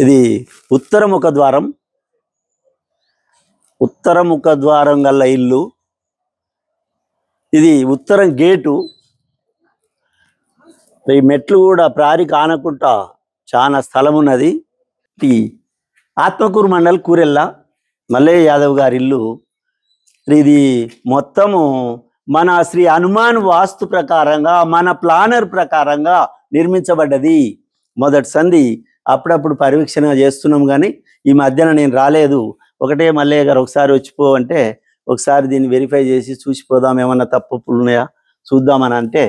ఇది ఉత్తర ముఖద్వారం. ఉత్తర ముఖద్వారం గల ఇల్లు. ఇది ఉత్తరం గేటు. ఈ మెట్లు కూడా ప్రారి కానకుండా చాలా స్థలం ఉన్నది. ఆత్మకూరు మండల్ కూరెల్ల మల్లయ్య యాదవ్ గారి ఇల్లు. ఇది మొత్తము మన శ్రీ హనుమాన్ వాస్తు ప్రకారంగా, మన ప్లానర్ ప్రకారంగా నిర్మించబడ్డది. మొదటి సంధి అప్పుడప్పుడు పరీక్షణ చేస్తున్నాం, కానీ ఈ మధ్యన నేను రాలేదు. ఒకటే మల్లయ్య గారు ఒకసారి వచ్చిపో అంటే, ఒకసారి దీన్ని వెరిఫై చేసి చూసిపోదాం, ఏమన్నా తప్పులు ఉన్నాయా చూద్దామని అంటే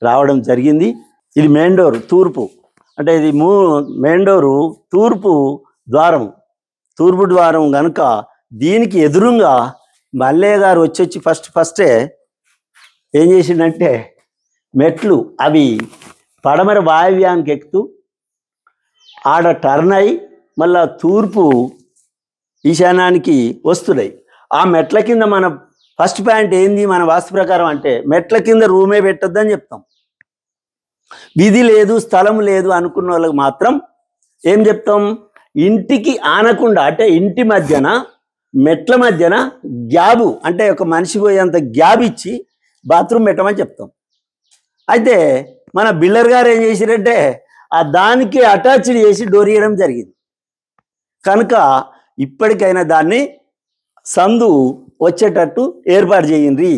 రావడం జరిగింది. ఇది మెయిన్ డోర్ తూర్పు, అంటే ఇది మెయిన్ డోరు తూర్పు ద్వారం. తూర్పు ద్వారం కనుక దీనికి ఎదురుగా మల్లయ్య గారు వచ్చి ఫస్టే ఏం చేసిండంటే మెట్లు అవి పడమర వాయవ్యానికి ఎక్కుతూ ఆడ టర్న్ అయి మళ్ళా తూర్పు ఈశాన్యానికి వస్తున్నాయి. ఆ మెట్ల కింద మన ఫస్ట్ పాయింట్ ఏంది మన వాస్తు ప్రకారం అంటే, మెట్ల కింద రూమే పెట్టొద్దని చెప్తాం. విధి లేదు, స్థలం లేదు అనుకున్న వాళ్ళకి మాత్రం ఏం చెప్తాం, ఇంటికి ఆనకుండా అంటే ఇంటి మధ్యన మెట్ల మధ్యన గ్యాబు, అంటే ఒక మనిషి పోయేంత గ్యాబ్ ఇచ్చి బాత్రూమ్ పెట్టమని చెప్తాం. అయితే మన బిల్డర్ గారు ఏం చేసిరంటే ఆ దానికి అటాచ్డ్ చేసి డోర్ ఇవ్వడం జరిగింది. కనుక ఇప్పటికైనా దాన్ని సందు వచ్చేటట్టు ఏర్పాటు చేయండి,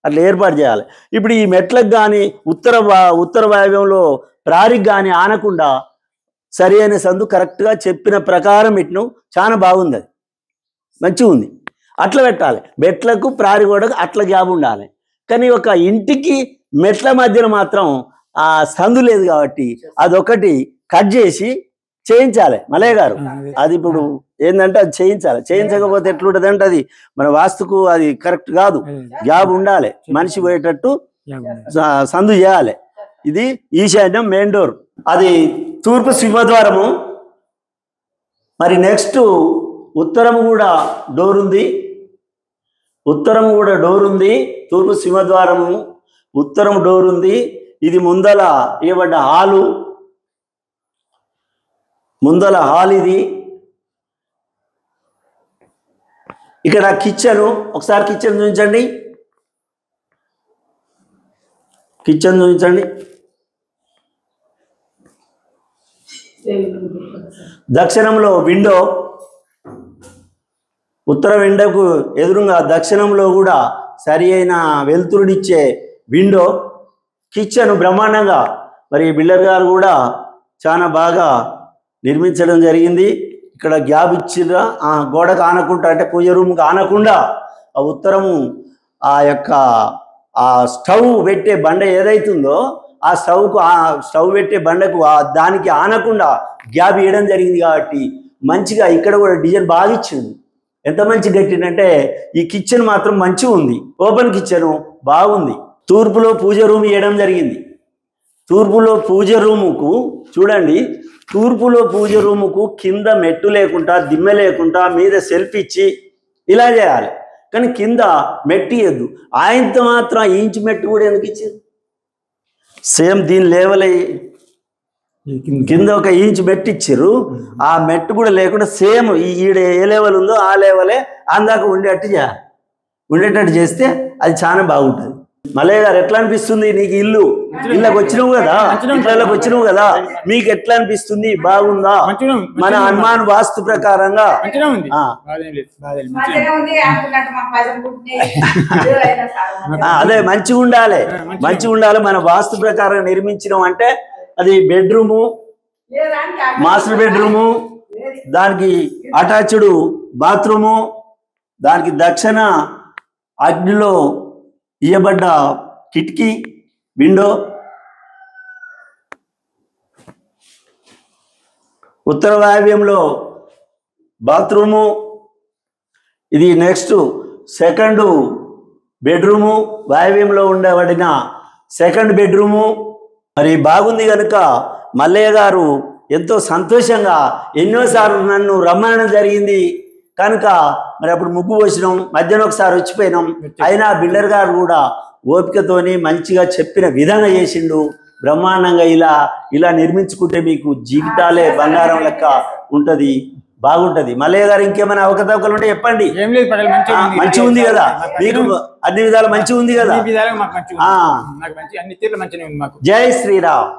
అట్లా ఏర్పాటు చేయాలి. ఇప్పుడు ఈ మెట్లకు కానీ ఉత్తర వాయవ్యంలో ప్రారికి కానీ ఆనకుండా సరి అయిన సందు కరెక్ట్గా చెప్పిన ప్రకారం పెట్టినాం. చాలా బాగుంది, అది మంచిగా ఉంది. అట్లా పెట్టాలి. మెట్లకు ప్రారి గోడకు అట్లా గ్యాప్ ఉండాలి. కానీ ఒక ఇంటికి మెట్ల మధ్యన మాత్రం ఆ సందు లేదు కాబట్టి అదొకటి కట్ చేసి చేయించాలి మల్లయ్య గారు. అది ఇప్పుడు ఏంటంటే అది చేయించాలి. చేయించకపోతే ఎట్లుంటుంది అంటే అది మన వాస్తుకు అది కరెక్ట్ కాదు. గ్యాప్ ఉండాలి, మనిషి పోయేటట్టు సందు చేయాలి. ఇది ఈశాన్యం మెయిన్ డోర్. అది తూర్పు సింహద్వారము. మరి నెక్స్ట్ ఉత్తరం కూడా డోర్ ఉంది. ఉత్తరం కూడా డోర్ ఉంది. తూర్పు సింహద్వారము, ఉత్తరం డోర్ ఉంది. ఇది ముందల ఇవ్వబడ్డ హాలు, ముందల హాల్. ఇది ఇక్కడ కిచెను. ఒకసారి కిచెన్ చూపించండి, కిచెన్ చూపించండి. దక్షిణంలో విండో, ఉత్తర విండోకు ఎదురుగా దక్షిణంలో కూడా సరి అయిన వెలుతురునిచ్చే విండో. కిచెన్ బ్రహ్మాండంగా మరి బిల్డర్ గారు కూడా చాలా బాగా నిర్మించడం జరిగింది. ఇక్కడ గ్యాప్ ఇచ్చిరా గోడకు ఆనకుండా, అంటే పూజ రూమ్కి ఆనకుండా ఆ ఉత్తరము ఆ యొక్క ఆ స్టవ్ పెట్టే బండ ఏదైతుందో ఆ స్టవ్ పెట్టే బండకు దానికి ఆనకుండా గ్యాప్ ఇవ్వడం జరిగింది. కాబట్టి మంచిగా ఇక్కడ కూడా డిజైన్ బాగా ఇచ్చింది. ఎంత మంచి కట్టిందంటే ఈ కిచెన్ మాత్రం మంచిగా ఉంది. ఓపెన్ కిచెను బాగుంది. తూర్పులో పూజ రూమ్ ఇవ్వడం జరిగింది. తూర్పులో పూజ రూముకు చూడండి, తూర్పులో పూజ రూముకు కింద మెట్టు లేకుండా, దిమ్మె లేకుండా, మీద సెల్ఫ్ ఇచ్చి ఇలా చేయాలి. కానీ కింద మెట్టు ఇవ్వద్దు. ఆయనతో మాత్రం ఇంచు మెట్టు కూడా ఎందుకు ఇచ్చారు? సేమ్ దీని లేవలే కింద ఒక ఇంచు మెట్టు ఇచ్చారు. ఆ మెట్టు కూడా లేకుండా సేమ్ ఈడ ఏ లెవెల్ ఉందో ఆ లెవెలే అందాక ఉండేటట్టు చేస్తే అది చాలా బాగుంటుంది. మల్లయ్య గారు ఎట్లా అనిపిస్తుంది నీకు? ఇళ్ళకి వచ్చినావు కదా, ఇళ్ళకి వచ్చినావు కదా, మీకు ఎట్లా అనిపిస్తుంది? బాగుందా? మన హనుమాన్ వాస్తు ప్రకారంగా అదే మంచిగా ఉండాలి, మంచిగా ఉండాలి. మన వాస్తు ప్రకారం నిర్మించినాం అంటే అది బెడ్రూము, మాస్టర్ బెడ్రూము, దానికి అటాచ్డ్ బాత్రూము, దానికి దక్షిణ అగ్నిలో ఇయ్యబడ్డ కిటికీ, విండో, ఉత్తర వాయవ్యంలో బాత్రూము. ఇది నెక్స్ట్ సెకండ్ బెడ్రూము, వాయవ్యంలో ఉండబడిన సెకండ్ బెడ్రూము. మరి బాగుంది కనుక మల్లయ్య గారు ఎంతో సంతోషంగా ఎన్నోసార్లు నన్ను రమ్మనడం జరిగింది. కనుక మరి అప్పుడు ముగ్గు పోసినాం, మధ్యాహ్నం ఒకసారి వచ్చిపోయినాం. అయినా బిల్డర్ గారు కూడా ఓపికతోని మంచిగా చెప్పిన విధంగా చేసిండు. బ్రహ్మాండంగా ఇలా నిర్మించుకుంటే మీకు జీవితాలే బంగారం లెక్క ఉంటది, బాగుంటది. మల్లయ్య గారు ఇంకేమైనా అవకతవకలు ఉంటే చెప్పండి. ఏం లేదు పటేల్, మంచిగా ఉంది కదా మీకు, అన్ని విధాలు మంచిగా ఉంది కదా. నాకు మంచిగా, నాకు మంచి అన్ని తీర్లు మంచిగా ఉంది మాకు. జై శ్రీరామ్.